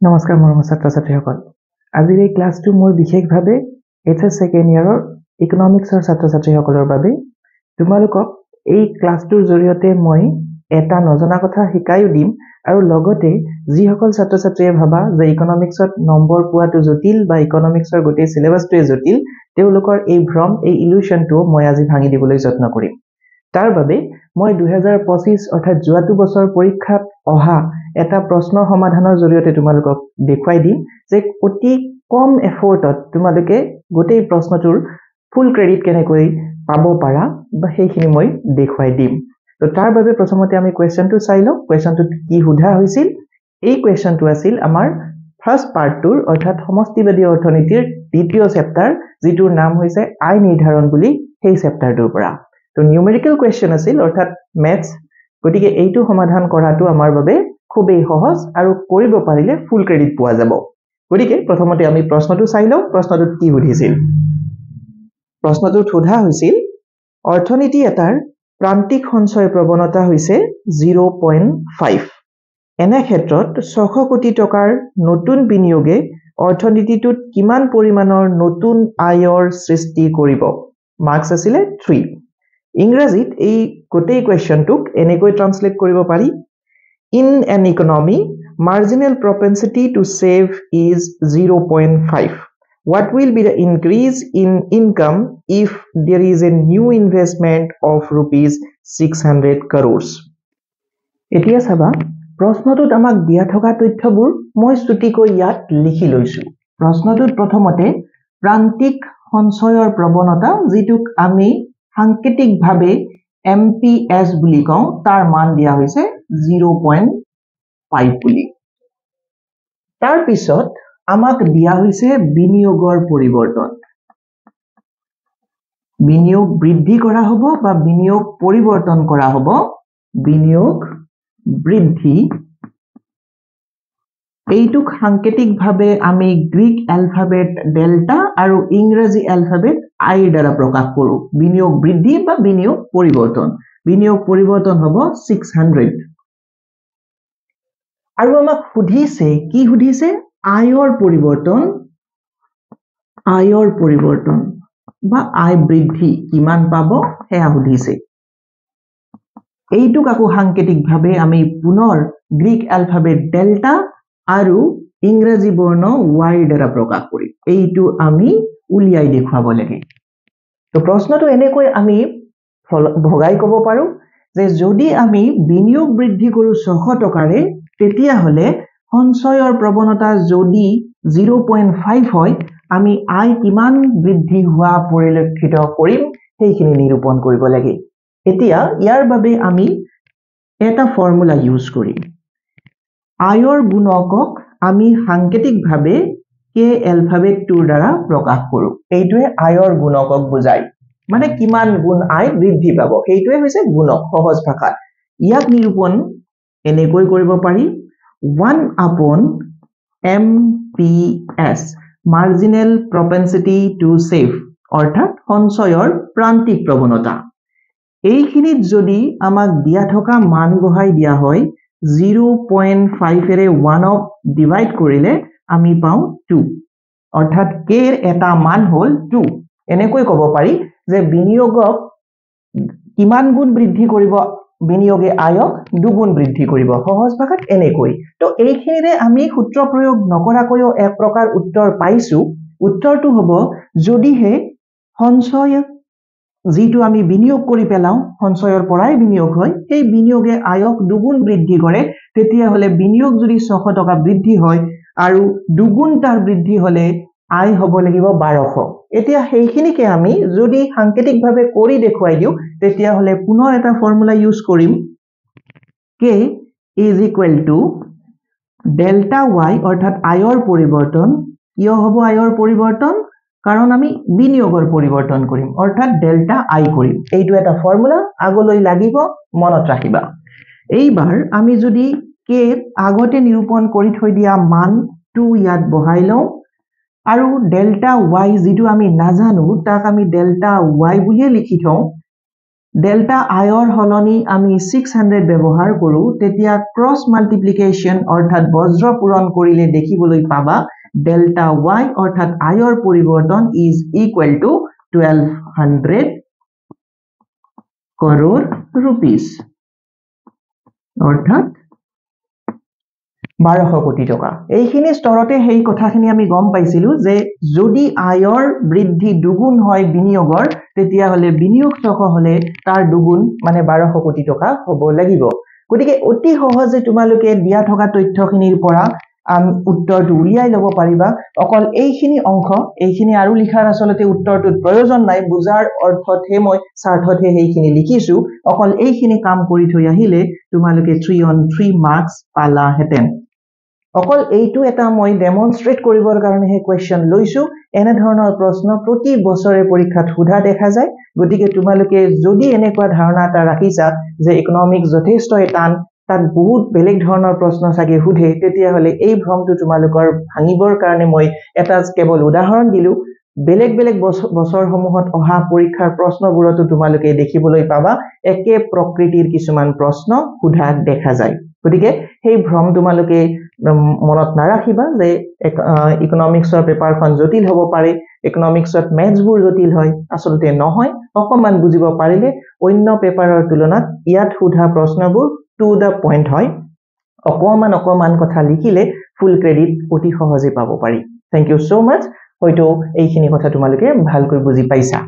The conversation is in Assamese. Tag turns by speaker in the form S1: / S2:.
S1: নমস্কাৰ মৰমৰ ছাত্ৰ-ছাত্ৰীসকল আজিৰ এই ক্লাছটো মোৰ বিশেষভাৱে এইচএছ সেকেন্ড ইয়াৰৰ ইকনমিক্সৰ ছাত্ৰ-ছাত্ৰীসকলৰ বাবে তোমালোকক এই ক্লাছটোৰ জৰিয়তে মই এটা নজনা কথা শিকাইও দিম আৰু লগতে যিসকল ছাত্ৰ-ছাত্ৰীয়ে ভাবা যে ইকনমিক্সত নম্বৰ পোৱাটো জটিল বা ইকনমিক্সৰ গোটেই সিলেবাসটোৱে জটিল তেওঁলোকৰ এই ভ্ৰম এই ইলুশনটো মই আজি ভাঙি দিবলৈ যত্ন কৰিম তাৰ বাবে মই 2025 অৰ্থাৎ যোৱাটো বছৰ পৰীক্ষাত অহা এটা প্ৰশ্ন সমাধানৰ জৰিয়তে তোমালোকক দেখুৱাই দিম যে অতি কম এফৰ্টত তোমালোকে গোটেই প্ৰশ্নটোৰ ফুল ক্ৰেডিট কেনেকৈ পাব পাৰা বা সেইখিনি মই দেখুৱাই দিম তো তাৰ বাবে প্ৰথমতে আমি কোৱেশ্চনটো চাই লওঁ কোৱেশ্চনটো কি সোধা হৈছিল এই কোৱেশ্চনটো আছিল আমাৰ ফাৰ্স্ট পাৰ্টটোৰ অৰ্থাৎ সমষ্টিবাদী অৰ্থনীতিৰ দ্বিতীয় চেপ্টাৰ যিটোৰ নাম হৈছে আয় নিৰ্ধাৰণ বুলি সেই চেপ্টাৰটোৰ পৰা তো নিউমেৰিকেল কোৱেশ্চন আছিল অৰ্থাৎ ম্যাথছ গতিকে এইটো সমাধান কৰাটো আমাৰ বাবে খুবেই সহজ আৰু কৰিব পাৰিলে ফুল ক্ৰেডিট পোৱা যাব গতিকে প্ৰথমতে আমি প্ৰশ্নটো চাই লওঁ প্ৰশ্নটোত কি সুধিছিল প্ৰশ্নটোত সোধা হৈছিল অৰ্থনীতি এটাৰ প্ৰান্তিক সঞ্চয় প্ৰৱণতা হৈছে 0.5 এনে ক্ষেত্ৰত 600 কোটি টকাৰ নতুন বিনিয়োগে অৰ্থনীতিটোত কিমান পৰিমাণৰ নতুন আয়ৰ সৃষ্টি কৰিব মাৰ্কস আছিল 3 ইংৰাজীত এই গোটেই কোৱেশ্চনটোক এনেকৈ ট্ৰান্সলেট কৰিব পাৰি In an economy, marginal propensity to save is 0.5. What will be the increase in income if there is a new investment of rupees 600 crores? এতিয়া চাবা প্ৰশ্নটোত আমাক দিয়া থকা তথ্যবোৰ মই চুটিকৈ ইয়াত লিখি লৈছো প্ৰশ্নটোত প্ৰথমতে প্ৰান্তিক সঞ্চয়ৰ প্ৰৱণতা যিটোক আমি সাংকেতিকভাৱে MPS বুলি কওঁ তাৰ মান দিয়া হৈছে 0.5 বুলি তাৰ পিছত আমাক দিয়া হৈছে বিনিয়োগৰ পৰিৱৰ্তন বিনিয়োগ বৃদ্ধি কৰা হ'ব বা বিনিয়োগ পৰিৱৰ্তন কৰা হ'ব বিনিয়োগ বৃদ্ধি এইটোক সাংকেতিকভাৱে আমি গ্ৰীক এলফাবেট ডেল্টা আৰু ইংৰাজী এলফাবেট আই দ্বাৰা প্ৰকাশ কৰো বিনিয়োগ বৃদ্ধি বা বিনিয়োগ পৰিৱৰ্তন হ'ব 600 আৰু আমাক সুধিছে কি সুধিছে আয়ৰ পৰিৱৰ্তন বা আয় বৃদ্ধি কিমান পাব হেয়া সুধিছে এইটোক আকৌ সাংকেতিকভাৱে আমি পুনৰ গ্ৰীক এলফাবেট ডেল্টা আৰু ইংৰাজী বৰ্ণ y দ্বাৰা প্ৰকাশ কৰিম এইটো আমি উলিয়াই দেখুৱাব লাগে তো প্ৰশ্নটো এনেকৈ আমি ভগাই ক'ব পাৰো যে যদি আমি বিনিয়োগ বৃদ্ধি কৰো 600 টকাৰে তেতিয়া হলে সঞ্চয়ৰ প্ৰৱণতা যদি 0.5 হয় আমি আয় কিমান বৃদ্ধি হোৱা পৰিলক্ষিত কৰিম সেইখিনি নিৰূপণ কৰিব লাগে এতিয়া ইয়াৰ বাবে আমি এটা ফৰ্মুলা ইউজ কৰিম আয়ৰ গুণকক আমি সাংকেতিকভাৱে k এলফাবেটটোৰ দ্বাৰা প্ৰকাশ কৰো এইটোৱে আয়ৰ গুণকক বুজায় মানে কিমান গুণ আয় বৃদ্ধি পাব সেইটোৱে হৈছে গুণক সহজ ভাষাত ইয়াক নিৰূপণ এনেকৈ কৰিব পাৰি 1/MPS marginal propensity to save অৰ্থাৎ সঞ্চয়ৰ প্ৰান্তিক প্ৰৱণতা এইখিনিত যদি আমাক দিয়া থকা মান বহাই দিয়া হয় 0.5 এৰে 1 অফ ডিভাইড কৰিলে আমি পাওঁ 2 অৰ্থাৎ k এৰ এটা মান হ'ল 2 এনেকৈ ক'ব পাৰি যে বিনিয়োগক কিমান গুণ বৃদ্ধি কৰিব বিনিয়োগে আয়ক দুগুণ বৃদ্ধি কৰিব সহজ ভাষাত এনেকৈ তো এইখিনিৰে আমি সূত্ৰ প্ৰয়োগ নকৰাকৈও এক প্ৰকাৰ উত্তৰ পাইছো উত্তৰটো হ'ব যদিহে সঞ্চয় যিটো আমি বিনিয়োগ কৰি পেলাও সঞ্চয়ৰ পৰাই বিনিয়োগ হয় সেই বিনিয়োগে আয়ক দুগুণ বৃদ্ধি কৰে তেতিয়া হলে বিনিয়োগ যদি 600 টকা বৃদ্ধি হয় আৰু দুগুণ তাৰ বৃদ্ধি হলে আয় হ'ব লাগিব 1200 এতিয়া সেইখিনিকে আমি যদি সাংকেতিকভাৱে কৰি দেখুৱাই দিও তেতিয়া হলে পুনৰ এটা ফৰ্মুলা ইউজ কৰিম k is equal to delta y অৰ্থাৎ আয়ৰ পৰিৱৰ্তন কিয় হ'ব আয়ৰ পৰিৱৰ্তন কাৰণ আমি বিনিয়োগৰ পৰিৱৰ্তন কৰিম অৰ্থাৎ ডেল্টা আই কৰিম এইটো এটা ফৰ্মুলা আগলৈ লাগিব মনত ৰাখিবা এইবাৰ আমি যদি k আগতে নিৰূপণ কৰি থৈ দিয়া মান 2 ইয়াত বহাই লওঁ আৰু ডেল্টা y যিটো আমি নাজানো তাক আমি ডেল্টা y বুলিয়ে লিখি থওঁ ডেল্টা আইৰ হলনি আমি 600 ব্যৱহাৰ কৰো তেতিয়া ক্ৰছ মাল্টিপ্লিকেশ্যন অৰ্থাৎ বজ্ৰ পূৰণ কৰিলে দেখিবলৈ পাবা ডেল্টা y অৰ্থাৎ আইৰ পৰিৱৰ্তন is equal to 1200 crore rupees অৰ্থাৎ 1200 কোটি টকা এইখিনি স্তৰতে হেই কথাখিনি আমি গম পাইছিলো যে যদি আয়ৰ বৃদ্ধি দুগুণ হয় বিনিয়োগৰ তেতিয়া হলে বিনিয়োগ টকা হলে তাৰ দুগুণ মানে 1200 কোটি টকা হ'ব লাগিব গতিকে অতি সহজে তোমালোকে দিয়া থকা তথ্যখিনিৰ পৰা উত্তৰটো উলিয়াই লব পাৰিবা অকল এইখিনি অংশ এইখিনি আৰু লিখাৰ আসলতে উত্তৰটোত প্ৰয়োজন নাই বুজাৰ অৰ্থতহে মই স্বাৰ্থতহে এইখিনি লিখিছো অকল এইখিনি কাম কৰি থৈ আহিলে তোমালোকে 3 on 3 মাৰ্কস পালা হেতেন অকল এইটো এটা মই ডেমনস্ট্ৰেট কৰিবৰ কাৰণে হে কোৱেশ্চন লৈছো এনে ধৰণৰ প্ৰশ্ন প্ৰতি বছৰে পৰীক্ষাত সোধা দেখা যায় গতিকে তোমালোকে যদি এনেকুৱা ধাৰণা এটা ৰাখিছা যে ইকোনমিক্স যথেষ্ট টান তাত বহুত বেলেগ ধৰণৰ প্ৰশ্ন সাগে সোধে তেতিয়া হলে এই ভ্ৰমটো তোমালোকৰ ভাঙিবৰ কাৰণে মই এটা কেৱল উদাহৰণ দিলো বেলেগ বেলেগ বছৰসমূহত অহা পৰীক্ষাৰ প্ৰশ্নবোৰতো তোমালোকে দেখিবলৈ পাবা একে প্ৰকৃতিৰ কিছুমান প্ৰশ্ন সোধা দেখা যায় গতিকে সেই ভ্ৰম তোমালোকে মনত নাৰাখিবা যে ইকোনমিক্সৰ পেপাৰখন জটিল হ'ব পাৰে ইকোনমিক্সত মেথছবোৰ জটিল হয় আসলতে নহয় অকমান বুজিব পাৰিলে অন্য পেপাৰৰ তুলনাত ইয়াত সোধা প্ৰশ্নবোৰ টু দা পইণ্ট হয় অকমান কথা লিখিলে ফুল ক্ৰেডিট অতি সহজে পাব পাৰি থ্যাংক ইউ সো মাচ হয়তো এইখিনি কথা তোমালোকে ভালকৈ বুজি পাইছা